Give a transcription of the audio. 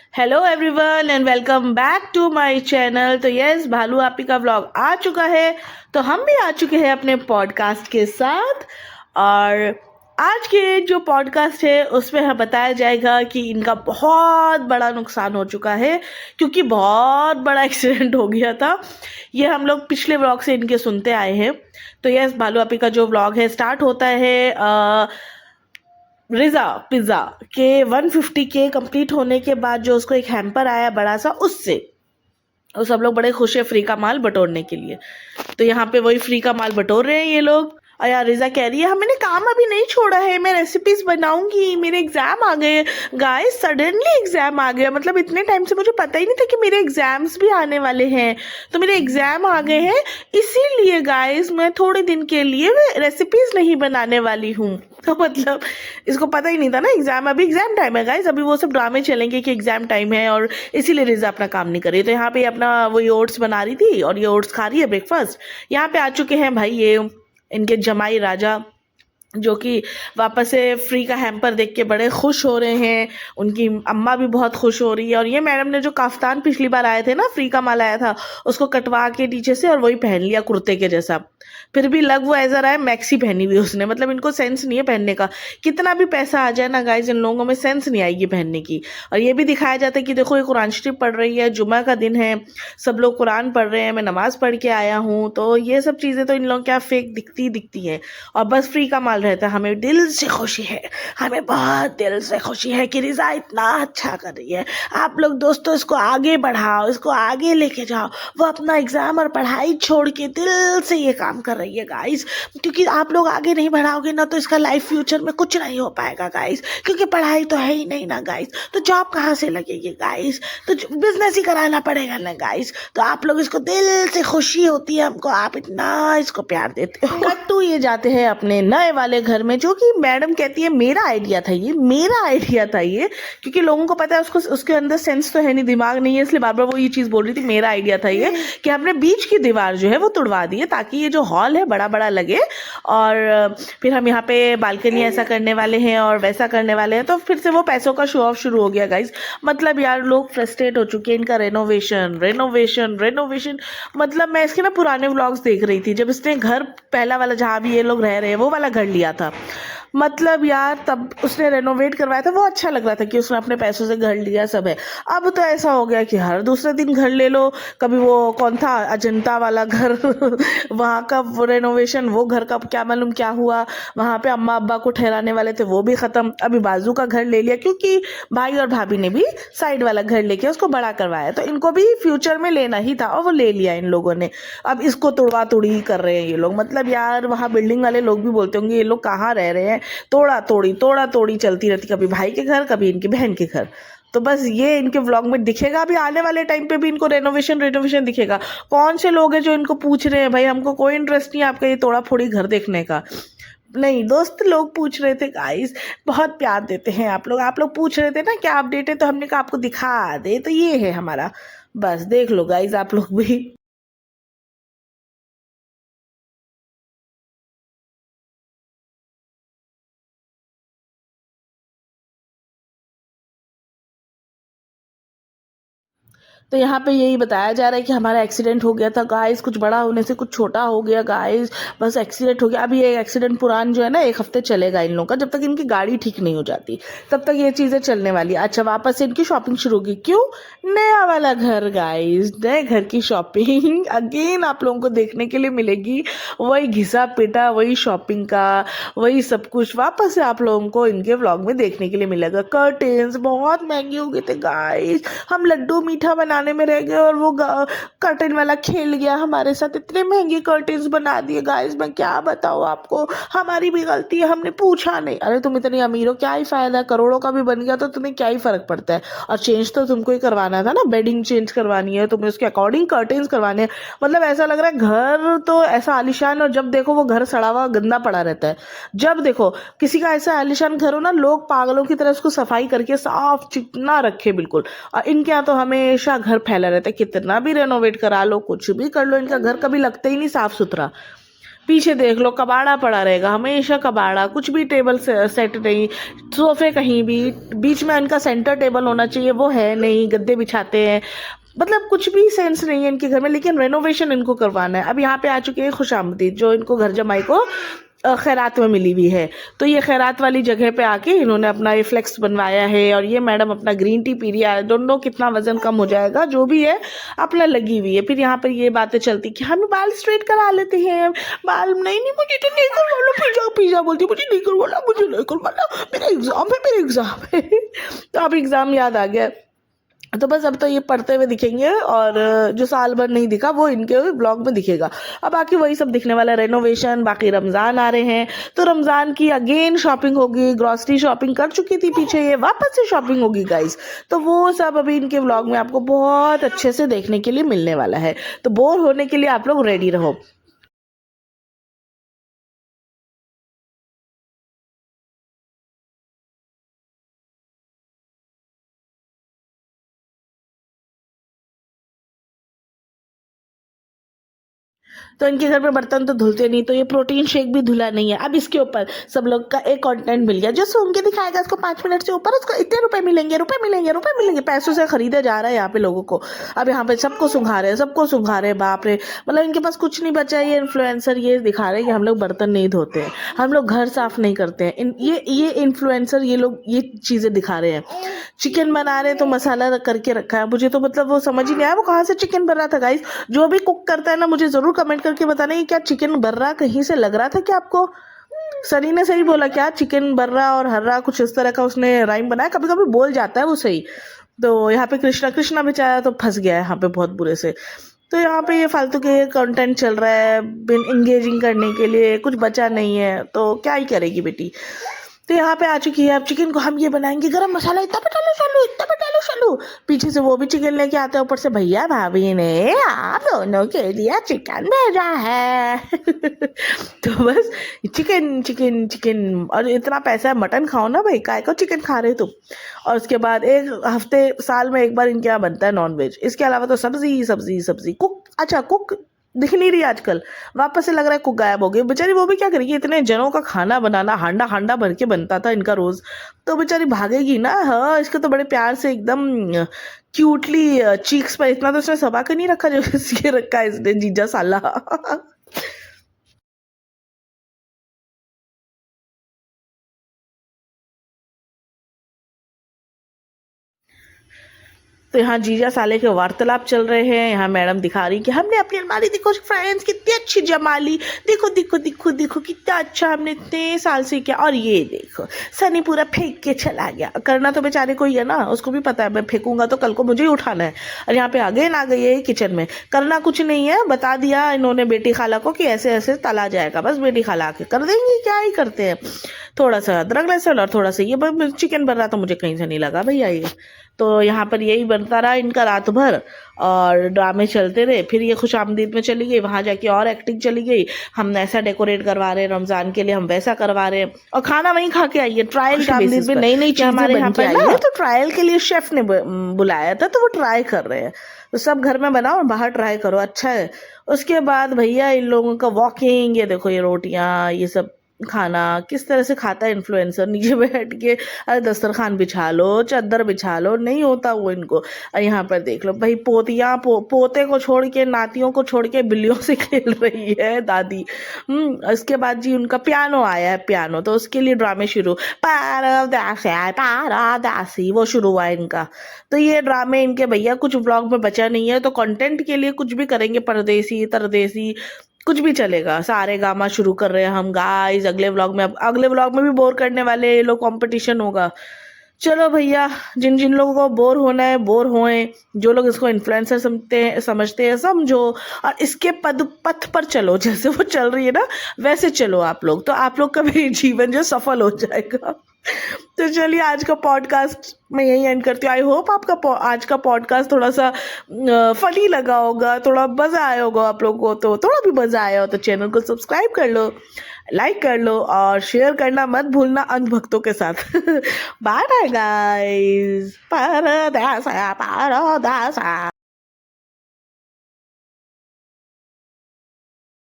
Hello everyone and welcome back to my channel. तो yes, भालू आपी का व्लॉग आ चुका है। तो हम भी आ चुके हैं अपने पॉडकास्ट के साथ। और आज के जो पॉडकास्ट है उसमें हमें बताया जाएगा कि इनका बहुत बड़ा नुकसान हो चुका है, क्योंकि बहुत बड़ा एक्सीडेंट हो गया था। ये हम लोग पिछले व्लॉग से इनके सुनते आए हैं। तो यस, भालू आपी का जो व्लॉग है स्टार्ट होता है रिजा पिज्ज़ा के 150 के कंप्लीट होने के बाद, जो उसको एक हैम्पर आया बड़ा सा, उससे और सब लोग बड़े खुश है फ्री का माल बटोरने के लिए। तो यहाँ पे वही फ्री का माल बटोर रहे हैं ये लोग। और यार रिजा कह रही है मैंने काम अभी नहीं छोड़ा है, मैं रेसिपीज बनाऊंगी, मेरे एग्जाम आ गए। गाइस सडनली एग्जाम आ गया, मतलब इतने टाइम से मुझे पता ही नहीं था कि मेरे एग्जाम्स भी आने वाले हैं। तो मेरे एग्जाम आ गए हैं, इसीलिए गाइस मैं थोड़े दिन के लिए रेसिपीज नहीं बनाने वाली हूँ। तो मतलब इसको पता ही नहीं था ना, अभी एग्जाम टाइम है गाइस, अभी वो सब ड्रामे चलेंगे कि एग्जाम टाइम है और इसीलिए रिजा अपना काम नहीं कर रही। तो यहाँ पे अपना वही ओट्स बना रही थी और ये ओट्स खा रही है ब्रेकफास्ट। यहाँ पे आ चुके हैं भाई ये इनके जमाई राजा, जो कि वापस से फ्री का हैम्पर देख के बड़े खुश हो रहे हैं। उनकी अम्मा भी बहुत खुश हो रही है। और ये मैडम ने जो काफ्तान पिछली बार आए थे ना, फ्री का माल आया था, उसको कटवा के नीचे से और वही पहन लिया कुर्ते के जैसा। फिर भी लग वो ऐसा रहा है मैक्सी पहनी हुई उसने, मतलब इनको सेंस नहीं है पहनने का। कितना भी पैसा आ जाए ना गाइज, इन लोगों में सेंस नहीं आएगी पहनने की। और ये भी दिखाया जाता है कि देखो ये कुरान शरीफ पढ़ रही है, जुमा का दिन है, सब लोग कुरान पढ़ रहे हैं, मैं नमाज पढ़ के आया हूँ। तो ये सब चीज़ें तो इन लोगों क्या फेक दिखती हैं। और बस फ्री का माल रहता है। हमें दिल से खुशी है, हमें बहुत दिल से खुशी है कि रिजा इतना अच्छा कर रही है। आप लोग दोस्तों इसको आगे बढ़ाओ, इसको आगे लेके जाओ। वो अपना एग्जाम और पढ़ाई छोड़ के दिल से ये काम कर रही है गाइस, क्योंकि आप लोग आगे नहीं बढ़ाओगे ना तो इसका लाइफ फ्यूचर में कुछ नहीं हो पाएगा गाइस, क्योंकि पढ़ाई तो है ही नहीं ना गाइस। तो जॉब कहाँ से लगेगी गाइस, तो बिजनेस ही कराना पड़ेगा ना गाइस। तो आप लोग इसको दिल से खुशी होती है हमको, आप इतना इसको प्यार देते हो। कट्टू ये जाते हैं अपने नए वाले घर में, जो कि मैडम कहती है मेरा आइडिया था ये, मेरा आइडिया था ये, क्योंकि लोगों को पता है उसको उसके अंदर सेंस तो है नहीं, दिमाग नहीं है, इसलिए बार बार वो ये चीज़ बोल रही थी मेरा आइडिया था ये, कि हमने बीच की दीवार जो है वो तुड़वा दी है ताकि ये जो हॉल है बड़ा बड़ा लगे। और फिर हम यहाँ पे बालकनी ऐसा करने वाले हैं और वैसा करने वाले हैं। तो फिर से वो पैसों का शो ऑफ शुरू हो गया गाइज। मतलब यार लोग फ्रस्ट्रेट हो चुके हैं, इनका रेनोवेशन रेनोवेशन रेनोवेशन। मतलब मैं इसके ना पुराने व्लॉग्स देख रही थी, जब इसने घर पहला वाला जहाँ भी ये लोग रह रहे हैं वो वाला घर लिया था। मतलब यार तब उसने रेनोवेट करवाया था, वो अच्छा लग रहा था कि उसने अपने पैसों से घर लिया, सब है। अब तो ऐसा हो गया कि हर दूसरे दिन घर ले लो। कभी वो कौन था अजंता वाला घर वहाँ का रेनोवेशन, वो घर का क्या मालूम क्या हुआ। वहाँ पे अम्मा अब्बा को ठहराने वाले थे, वो भी खत्म। अभी बाजू का घर ले लिया, क्योंकि भाई और भाभी ने भी साइड वाला घर लेके उसको बड़ा करवाया, तो इनको भी फ्यूचर में लेना ही था और वो ले लिया इन लोगों ने। अब इसको तोड़वा तोड़ी कर रहे हैं ये लोग। मतलब यार वहाँ बिल्डिंग वाले लोग भी बोलते होंगे ये लोग कहाँ रह रहे हैं, तोड़ा तोड़ी चलती रहती, कभी भाई के घर कभी इनकी बहन के घर। तो बस ये इनके व्लॉग में दिखेगा, अभी आने वाले टाइम पे भी इनको रेनोवेशन दिखेगा। कौन से लोग हैं जो इनको पूछ रहे हैं भाई हमको कोई इंटरेस्ट नहीं है आपका ये तोड़ा फोड़ी घर देखने का। नहीं दोस्त लोग पूछ रहे थे गाइस, बहुत प्यार देते हैं आप लोग पूछ रहे थे ना क्या अपडेट है, तो हमने कहा आपको दिखा दे। तो ये है हमारा, बस देख लो गाइस आप लोग भी। तो यहाँ पे यही बताया जा रहा है कि हमारा एक्सीडेंट हो गया था गाइस, कुछ बड़ा होने से कुछ छोटा हो गया गाइस, बस एक्सीडेंट हो गया। अभी ये एक्सीडेंट पुरान जो है ना 1 हफ्ते चलेगा इन लोगों का, जब तक इनकी गाड़ी ठीक नहीं हो जाती तब तक ये चीज़ें चलने वाली। अच्छा वापस से इनकी शॉपिंग शुरू होगी, क्यों? नया वाला घर गाइस, नए घर की शॉपिंग अगेन आप लोगों को देखने के लिए मिलेगी। वही घिसा पिटा, वही शॉपिंग का, वही सब कुछ वापस से आप लोगों को इनके व्लॉग में देखने के लिए मिलेगा। कर्टेन्स बहुत महंगे हो गए थे गाइस, हम लड्डू मीठा बनाने में रह गए और वो कर्टन वाला खेल गया हमारे साथ, इतने महंगे कर्टन्स बना दिए गाइस, मैं क्या बताऊँ आपको। हमारी भी गलती है, हमने पूछा नहीं। अरे तुम इतनी अमीर हो, क्या ही फायदा, करोड़ों का भी बन गया तो तुम्हें क्या ही फर्क पड़ता है। और चेंज तो तुमको ही करवाना था ना, बेडिंग चेंज करवानी है तुम्हें, उसके अकॉर्डिंग कर्टन्स करवाने हैं। मतलब ऐसा लग रहा है घर तो ऐसा आलिशान, और जब देखो वो घर सड़ा हुआ गंदा पड़ा रहता है। जब देखो किसी का ऐसा आलिशान घर हो ना, लोग पागलों की तरह उसको सफाई करके साफ चिकना रखे बिल्कुल। और इनके यहाँ तो हमेशा घर फैला रहता है, कितना भी रेनोवेट करा लो, कुछ भी कर लो, इनका घर कभी लगता ही नहीं साफ सुथरा। पीछे देख लो कबाड़ा पड़ा रहेगा, हमेशा कबाड़ा, कुछ भी टेबल सेट नहीं, सोफे कहीं भी, बीच में इनका सेंटर टेबल होना चाहिए वो है नहीं, गद्दे बिछाते हैं, मतलब कुछ भी सेंस नहीं है इनके घर में। लेकिन रेनोवेशन इनको करवाना है। अब यहाँ पे आ चुके हैं खुशामदीद, जो इनको घर जमाई को खैरात में मिली हुई है। तो ये खैरात वाली जगह पे आके इन्होंने अपना ये फ्लेक्स बनवाया है, और ये मैडम अपना ग्रीन टी पी रही है। डोंट नो कितना वजन कम हो जाएगा, जो भी है अपना लगी हुई है। फिर यहाँ पर ये बातें चलती कि हम बाल स्ट्रेट करा लेते हैं, बाल नहीं नहीं मुझे तो नहीं करवाना, पिज्जा पिज्जा बोलती मुझे नहीं करवाना, मुझे नहीं करवाना, मेरा एग्जाम है, मेरा एग्जाम है। तो अब एग्जाम याद आ गया, तो बस अब तो ये पढ़ते हुए दिखेंगे, और जो साल भर नहीं दिखा वो इनके ब्लॉग में दिखेगा। अब बाकी वही सब दिखने वाला, रेनोवेशन, बाकी रमज़ान आ रहे हैं तो रमज़ान की अगेन शॉपिंग होगी। ग्रॉसरी शॉपिंग कर चुकी थी पीछे, ये वापस से शॉपिंग होगी गाइस। तो वो सब अभी इनके व्लॉग में आपको बहुत अच्छे से देखने के लिए मिलने वाला है, तो बोर होने के लिए आप लोग रेडी रहो। तो इनके घर में बर्तन तो धुलते नहीं, तो ये प्रोटीन शेक भी धुला नहीं है। अब इसके ऊपर सब लोग का एक कंटेंट मिल गया, जो सूंघ के दिखाएगा इसको 5 मिनट से ऊपर, उसको इतने रुपए मिलेंगे, रुपए मिलेंगे, रुपए मिलेंगे। पैसों से खरीदा जा रहा है यहाँ पे लोगों को। अब यहाँ पे सबको सुंघा रहे हैं, सबको सुंघा रहे हैं, बाप रे, मतलब इनके पास कुछ नहीं बचा है। ये इन्फ्लुएंसर ये दिखा रहे हैं कि हम लोग बर्तन नहीं धोते हैं, हम लोग घर साफ नहीं करते हैं। ये इन्फ्लुएंसर ये लोग ये चीजें दिखा रहे हैं। चिकन बना रहे तो मसाला करके रखा है, मुझे तो मतलब वो समझ ही नहीं आया वो कहाँ से चिकन बन रहा था गाइस। जो भी कुक करता है ना, मुझे जरूर कमेंट करके बताना कि क्या चिकन बर्रा कहीं से लग रहा था क्या आपको? सनी ने सही बोला क्या? चिकन बर्रा और हर्रा कुछ इस तरह का उसने राइम बनाया, कभी कभी बोल जाता है वो सही। तो यहाँ पे कृष्णा बेचारा तो फंस गया है यहाँ पे बहुत बुरे से। तो यहाँ पे ये फालतू के कंटेंट चल रहा है बिन इंगेजिंग करने के लिए, कुछ बचा नहीं है तो क्या ही करेगी बेटी। तो यहाँ पे आ चुकी है। अब चिकन को हम ये बनाएंगे, गरम मसाला इतना पे डालो चालू, इतना पे डालो चालू। पीछे से वो भी चिकन लेके आते हैं, ऊपर से भैया भाभी ने आप दोनों के लिए चिकन भेजा है। तो बस चिकन चिकन चिकन, और इतना पैसा है मटन खाओ ना भाई, काय को चिकन खा रहे तुम। और उसके बाद एक हफ्ते साल में एक बार इनके यहाँ बनता है नॉनवेज, इसके अलावा तो सब्जी सब्जी सब्जी। कुक, अच्छा कुक दिख नहीं रही आजकल, वापस से लग रहा है कुक गायब हो गई बेचारी। वो भी क्या करेगी, इतने जनों का खाना बनाना, हांडा हांडा भर के बनता था इनका रोज, तो बेचारी भागेगी ना। हाँ, इसको तो बड़े प्यार से एकदम क्यूटली चीक्स पर, इतना तो उसने सबा के नहीं रखा जो इसके रखा है इसने जीजा साला। तो यहाँ जीजा साले के वार्तालाप चल रहे हैं। यहाँ मैडम दिखा रही कि हमने अपनी अलमारी देखो फ्रेंड्स कितनी अच्छी जमा ली, देखो देखो देखो देखो कितना अच्छा हमने इतने साल से किया। और ये देखो सनी पूरा फेंक के चला गया। करना तो बेचारे को ही है ना, उसको भी पता है मैं फेंकूंगा तो कल को मुझे ही उठाना है। और यहाँ पे आगे आ गई है किचन में, करना कुछ नहीं है, बता दिया इन्होंने बेटी खाला को कि ऐसे ऐसे तला जाएगा, बस बेटी खाला आके कर देंगी, क्या ही करते हैं। थोड़ा सा अदरक लहसुन और थोड़ा सा ये चिकन बन रहा तो मुझे कहीं से नहीं लगा भैया ये। तो यहाँ पर यही बनता रहा इनका रात भर, और ड्रामे चलते रहे। फिर ये खुशामदीद में चली गई, वहाँ जाके और एक्टिंग चली गई, हम ऐसा डेकोरेट करवा रहे हैं रमजान के लिए, हम वैसा करवा रहे हैं। और खाना वहीं खा के आई है ट्रायल के बेसिस पे, नई नई चीजें हमारे यहाँ पर ना, तो ट्रायल के लिए शेफ ने बुलाया था, तो वो ट्राई कर रहे हैं। तो सब घर में बनाओ और बाहर ट्राई करो, अच्छा है। उसके बाद भैया इन लोगों का वॉकिंग, ये देखो ये रोटियां ये सब खाना किस तरह से खाता है इन्फ्लुएंसर, नीचे बैठ के अरे दस्तरखान बिछा लो, चादर बिछा लो, नहीं होता वो इनको। और यहाँ पर देख लो भाई पोतियां पोते को छोड़ के, नातियों को छोड़ के बिल्लियों से खेल रही है दादी। इसके बाद जी उनका पियानो आया है, पियानो, तो उसके लिए ड्रामे शुरू, पारदासी वो शुरू हुआ है इनका। तो ये ड्रामे इनके भैया कुछ ब्लॉग में बचा नहीं है, तो कंटेंट के लिए कुछ भी करेंगे, परदेसी तरदेसी कुछ भी चलेगा। सारे गामा शुरू कर रहे हैं हम गाइस अगले व्लॉग में। अब अगले व्लॉग में भी बोर करने वाले ये लोग, कंपटीशन होगा। चलो भैया, जिन जिन लोगों को बोर होना है बोर होए, जो लोग इसको इन्फ्लुएंसर समझते हैं समझो, और इसके पथ पर चलो, जैसे वो चल रही है ना वैसे चलो आप लोग, तो आप लोग का भी जीवन जो सफल हो जाएगा। तो चलिए आज का पॉडकास्ट मैं यही एंड करती हूँ। आई होप आपका आज का पॉडकास्ट थोड़ा सा फनी लगा होगा, थोड़ा मज़ा आया होगा आप लोगों को। तो थोड़ा भी मज़ा आया हो तो चैनल को सब्सक्राइब कर लो, लाइक कर लो, और शेयर करना मत भूलना अंधभक्तों के साथ। Bye bye guys. पारदासा पारदासा।